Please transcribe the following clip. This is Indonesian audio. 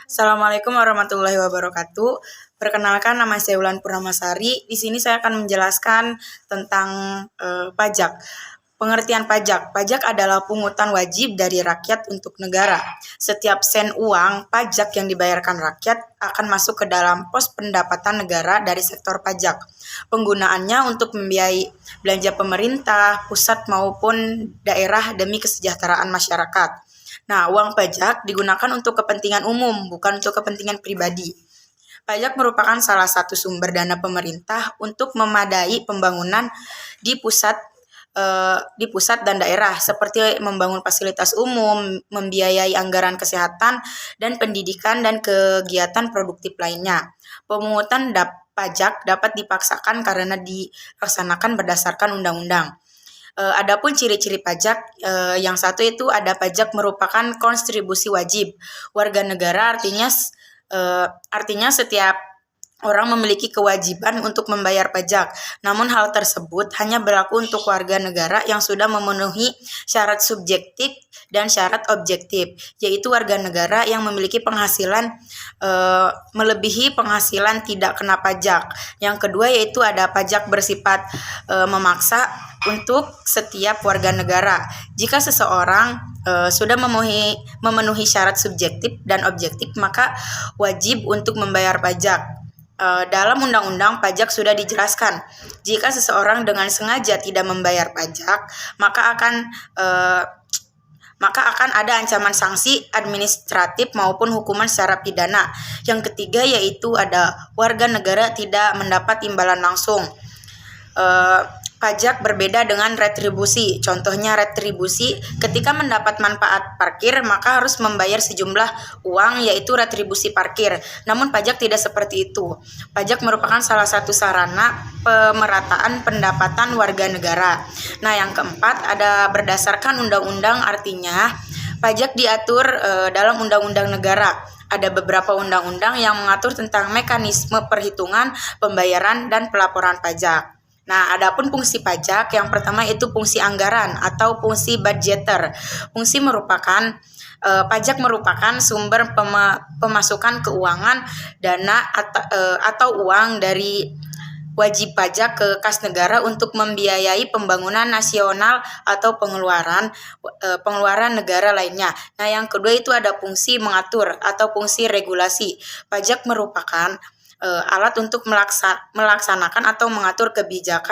Assalamualaikum warahmatullahi wabarakatuh. Perkenalkan, nama saya Wulan Purnamasari. Di sini saya akan menjelaskan tentang pajak. Pengertian pajak. Pajak adalah pungutan wajib dari rakyat untuk negara. Setiap sen uang pajak yang dibayarkan rakyat akan masuk ke dalam pos pendapatan negara dari sektor pajak. Penggunaannya untuk membiayai belanja pemerintah, pusat maupun daerah demi kesejahteraan masyarakat. Nah, uang pajak digunakan untuk kepentingan umum, bukan untuk kepentingan pribadi. Pajak merupakan salah satu sumber dana pemerintah untuk memadai pembangunan di pusat dan daerah, seperti membangun fasilitas umum, membiayai anggaran kesehatan dan pendidikan dan kegiatan produktif lainnya. Pemungutan pajak dapat dipaksakan karena dilaksanakan berdasarkan undang-undang. Adapun ciri-ciri pajak, yang satu itu ada pajak merupakan kontribusi wajib. Warga negara artinya setiap orang memiliki kewajiban untuk membayar pajak. Namun hal tersebut hanya berlaku untuk warga negara yang sudah memenuhi syarat subjektif dan syarat objektif, yaitu warga negara yang memiliki penghasilan melebihi penghasilan tidak kena pajak. Yang kedua yaitu ada pajak bersifat memaksa untuk setiap warga negara. Jika seseorang sudah memenuhi syarat subjektif dan objektif, maka wajib untuk membayar pajak. Dalam undang-undang pajak sudah dijelaskan, jika seseorang dengan sengaja tidak membayar pajak, maka akan ada ancaman sanksi administratif maupun hukuman secara pidana. Yang ketiga yaitu ada warga negara tidak mendapat imbalan langsung. Pajak berbeda dengan retribusi. Contohnya retribusi, ketika mendapat manfaat parkir maka harus membayar sejumlah uang, yaitu retribusi parkir. Namun pajak tidak seperti itu. Pajak merupakan salah satu sarana pemerataan pendapatan warga negara. Nah, yang keempat ada berdasarkan undang-undang, artinya pajak diatur dalam undang-undang negara. Ada beberapa undang-undang yang mengatur tentang mekanisme perhitungan, pembayaran, dan pelaporan pajak. Nah, adapun fungsi pajak, yang pertama itu fungsi anggaran atau fungsi budgeter. Pajak merupakan sumber pemasukan keuangan, dana atau uang dari wajib pajak ke kas negara untuk membiayai pembangunan nasional atau pengeluaran negara lainnya. Nah, yang kedua itu ada fungsi mengatur atau fungsi regulasi. Pajak merupakan alat untuk melaksanakan atau mengatur kebijakan